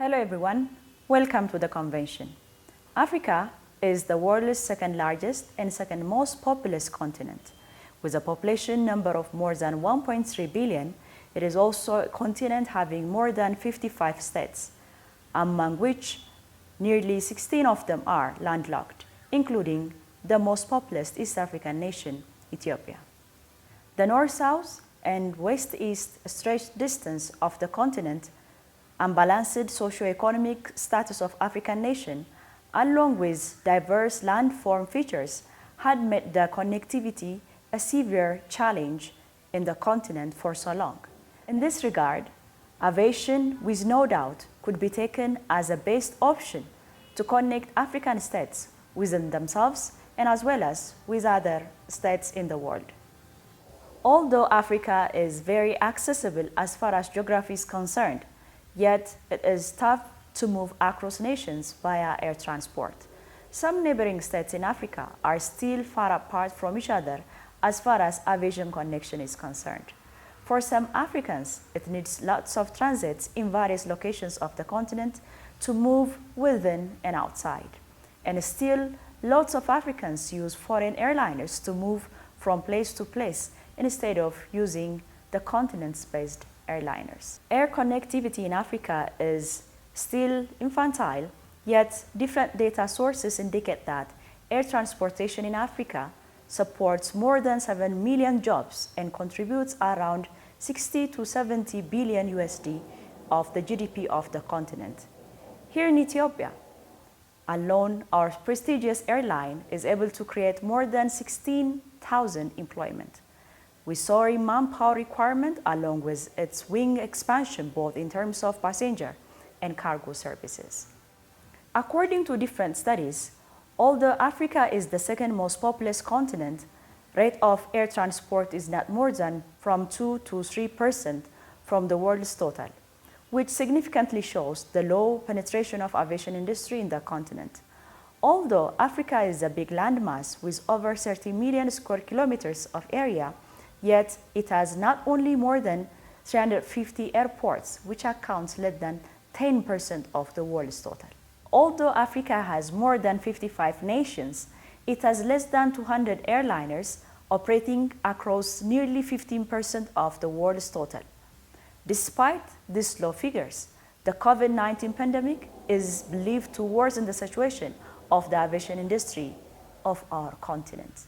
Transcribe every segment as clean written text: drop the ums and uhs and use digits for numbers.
Hello everyone, welcome to the convention. Africa is the world's second largest and second most populous continent. With a population number of more than 1.3 billion, it is also a continent having more than 55 states, among which nearly 16 of them are landlocked, including the most populous East African nation, Ethiopia. The north-south and west-east stretched distance of the continent, unbalanced socio-economic status of African nation, along with diverse landform features, had made the connectivity a severe challenge in the continent for so long. In this regard, aviation, with no doubt, could be taken as a best option to connect African states within themselves and as well as with other states in the world. Although Africa is very accessible as far as geography is concerned, yet it is tough to move across nations via air transport. Some neighboring states in Africa are still far apart from each other as far as aviation connection is concerned. For some Africans, it needs lots of transits in various locations of the continent to move within and outside. And still, lots of Africans use foreign airliners to move from place to place instead of using the continent-based airliners. Air connectivity in Africa is still infantile, yet different data sources indicate that air transportation in Africa supports more than 7 million jobs and contributes around 60 to 70 billion USD of the GDP of the continent. Here in Ethiopia alone, our prestigious airline is able to create more than 16,000 employment. With soaring manpower requirement along with its wing expansion both in terms of passenger and cargo services. According to different studies, although Africa is the second most populous continent, rate of air transport is not more than from 2 to 3% from the world's total, which significantly shows the low penetration of aviation industry in the continent. Although Africa is a big landmass with over 30 million square kilometers of area, yet it has not only more than 350 airports, which accounts less than 10% of the world's total. Although Africa has more than 55 nations, it has less than 200 airliners operating across nearly 15% of the world's total. Despite these low figures, the COVID-19 pandemic is believed to worsen the situation of the aviation industry of our continent.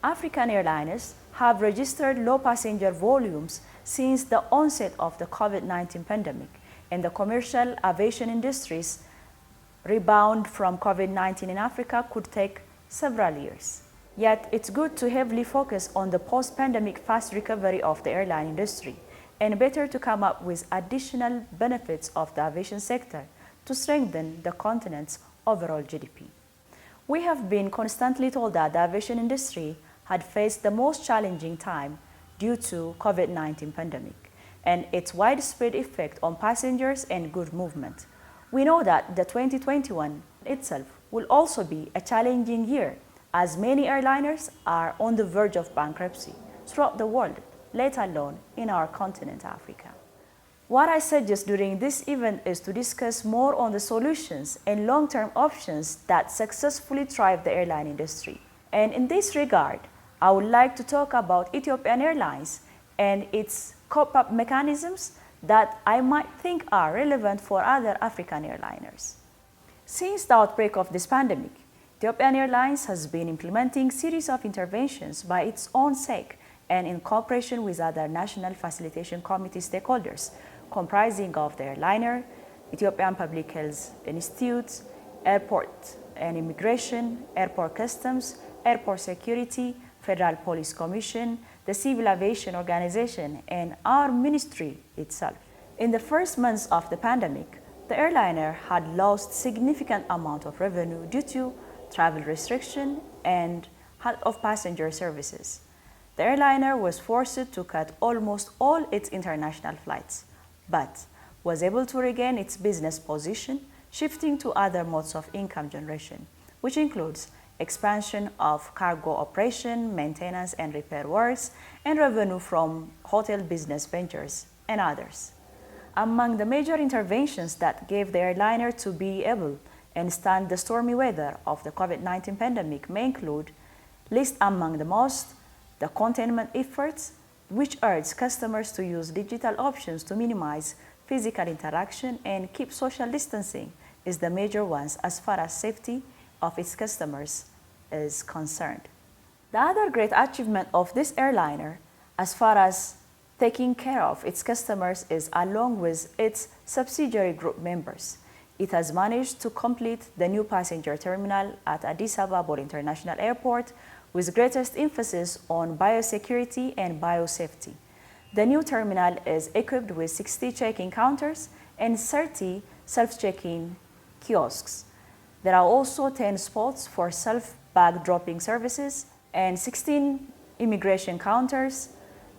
African airliners have registered low passenger volumes since the onset of the COVID-19 pandemic, and the commercial aviation industry's rebound from COVID-19 in Africa could take several years. Yet it's good to heavily focus on the post-pandemic fast recovery of the airline industry, and better to come up with additional benefits of the aviation sector to strengthen the continent's overall GDP. We have been constantly told that the aviation industry had faced the most challenging time due to COVID-19 pandemic and its widespread effect on passengers and goods movement. We know that the 2021 itself will also be a challenging year as many airliners are on the verge of bankruptcy throughout the world, let alone in our continent, Africa. What I suggest during this event is to discuss more on the solutions and long-term options that successfully drive the airline industry. And in this regard, I would like to talk about Ethiopian Airlines and its cope-up mechanisms that I might think are relevant for other African airliners. Since the outbreak of this pandemic, Ethiopian Airlines has been implementing a series of interventions by its own sake and in cooperation with other National Facilitation Committee stakeholders, comprising of the airliner, Ethiopian Public Health Institute, Airport and Immigration, Airport Customs, Airport Security, Federal Police Commission, the Civil Aviation Organization, and our ministry itself. In the first months of the pandemic, the airliner had lost significant amount of revenue due to travel restriction and halt of passenger services. The airliner was forced to cut almost all its international flights, but was able to regain its business position, shifting to other modes of income generation, which includes expansion of cargo operation, maintenance and repair works, and revenue from hotel business ventures and others. Among the major interventions that gave the airliner to be able and stand the stormy weather of the COVID-19 pandemic may include, list among the most, the containment efforts, which urge customers to use digital options to minimize physical interaction and keep social distancing is the major ones as far as safety of its customers is concerned. The other great achievement of this airliner as far as taking care of its customers is along with its subsidiary group members. It has managed to complete the new passenger terminal at Addis Ababa International Airport with greatest emphasis on biosecurity and biosafety. The new terminal is equipped with 60 check-in counters and 30 self-check-in kiosks. There are also 10 spots for self-bag dropping services and 16 immigration counters.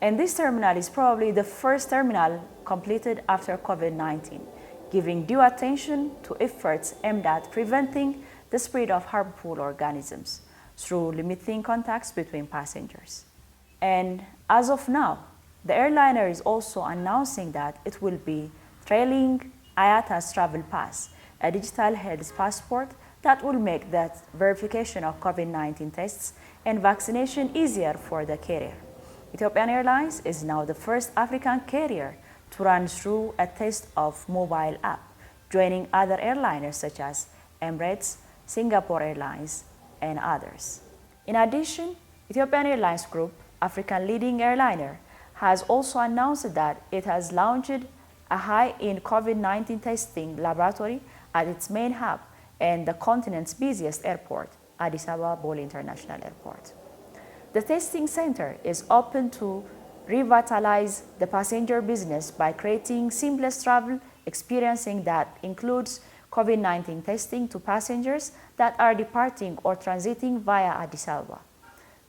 And this terminal is probably the first terminal completed after COVID-19, giving due attention to efforts aimed at preventing the spread of harmful organisms through limiting contacts between passengers. And as of now, the airliner is also announcing that it will be trailing IATA's Travel Pass, a digital health passport that will make the verification of COVID-19 tests and vaccination easier for the carrier. Ethiopian Airlines is now the first African carrier to run through a test of mobile app, joining other airliners such as Emirates, Singapore Airlines, and others. In addition, Ethiopian Airlines Group, African leading airliner, has also announced that it has launched a high-end COVID-19 testing laboratory at its main hub and the continent's busiest airport, Addis Ababa International Airport. The testing center is open to revitalize the passenger business by creating seamless travel experiencing that includes COVID-19 testing to passengers that are departing or transiting via Addis Ababa.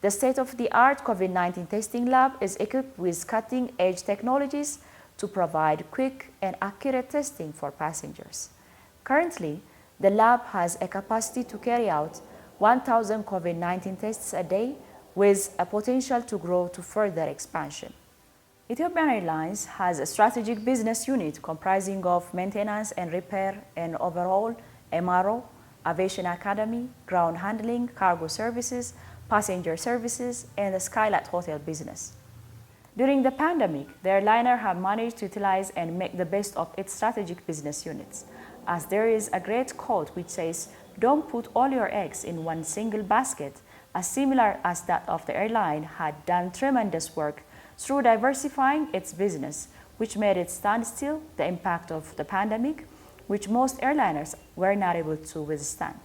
The state-of-the-art COVID-19 testing lab is equipped with cutting-edge technologies to provide quick and accurate testing for passengers. Currently, the lab has a capacity to carry out 1,000 COVID-19 tests a day with a potential to grow to further expansion. Ethiopian Airlines has a strategic business unit comprising of maintenance and repair and overhaul, MRO, aviation academy, ground handling, cargo services, passenger services, and the Skylight Hotel business. During the pandemic, the airliner have managed to utilize and make the best of its strategic business units, as there is a great quote which says, "Don't put all your eggs in one single basket," as similar as that of the airline had done tremendous work through diversifying its business, which made it stand still the impact of the pandemic, which most airliners were not able to withstand.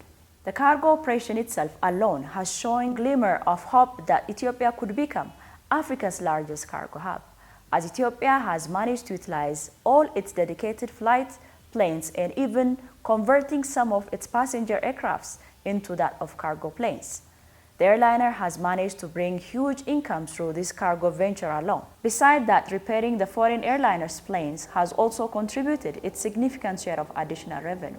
The cargo operation itself alone has shown glimmer of hope that Ethiopia could become Africa's largest cargo hub, as Ethiopia has managed to utilize all its dedicated flight planes and even converting some of its passenger aircrafts into that of cargo planes. The airliner has managed to bring huge income through this cargo venture alone. Besides that, repairing the foreign airliners' planes has also contributed its significant share of additional revenue.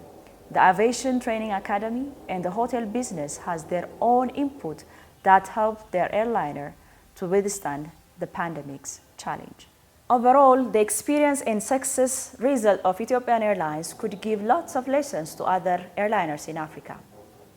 The Aviation Training Academy and the hotel business has their own input that helped their airliner to withstand the pandemic's challenge. Overall, the experience and success result of Ethiopian Airlines could give lots of lessons to other airliners in Africa.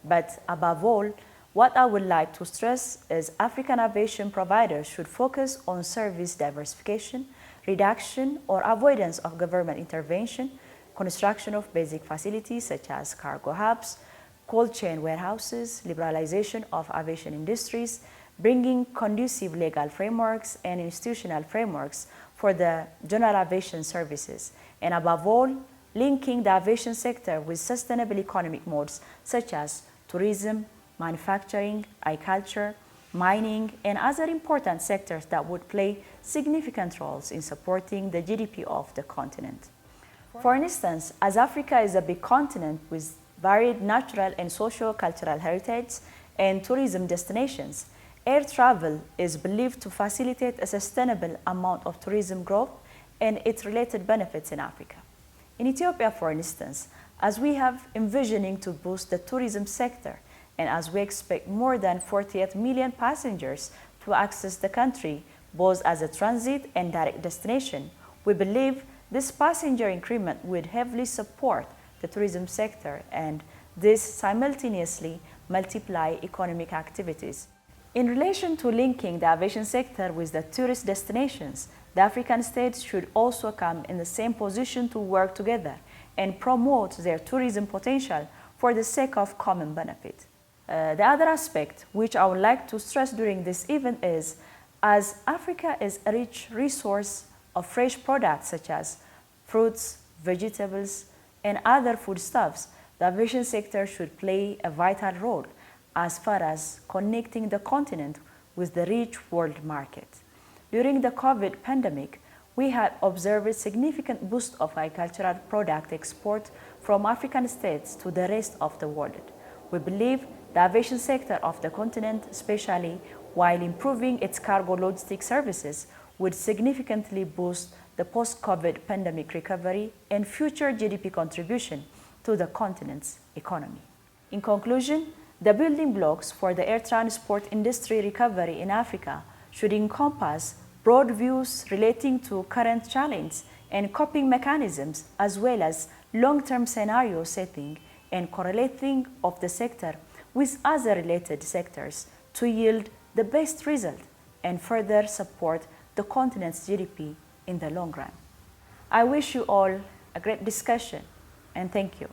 But above all, what I would like to stress is African aviation providers should focus on service diversification, reduction or avoidance of government intervention, construction of basic facilities such as cargo hubs, cold chain warehouses, liberalization of aviation industries, bringing conducive legal frameworks and institutional frameworks for the general aviation services, and above all, linking the aviation sector with sustainable economic modes such as tourism, manufacturing, agriculture, mining, and other important sectors that would play significant roles in supporting the GDP of the continent. For instance, as Africa is a big continent with varied natural and socio-cultural heritage and tourism destinations, air travel is believed to facilitate a sustainable amount of tourism growth and its related benefits in Africa. In Ethiopia, for instance, as we have envisioning to boost the tourism sector, and as we expect more than 48 million passengers to access the country, both as a transit and direct destination, we believe This passenger increment would heavily support the tourism sector and this simultaneously multiply economic activities. In relation to linking the aviation sector with the tourist destinations, the African states should also come in the same position to work together and promote their tourism potential for the sake of common benefit. The other aspect which I would like to stress during this event is, as Africa is a rich resource of fresh products such as fruits, vegetables, and other foodstuffs, the aviation sector should play a vital role as far as connecting the continent with the rich world market. During the COVID pandemic, we have observed a significant boost of agricultural product export from African states to the rest of the world. We believe the aviation sector of the continent, especially while improving its cargo logistics services, would significantly boost the post-COVID pandemic recovery and future GDP contribution to the continent's economy. In conclusion, the building blocks for the air transport industry recovery in Africa should encompass broad views relating to current challenges and coping mechanisms, as well as long-term scenario setting and correlating of the sector with other related sectors to yield the best result and further support the continent's GDP in the long run. I wish you all a great discussion and thank you.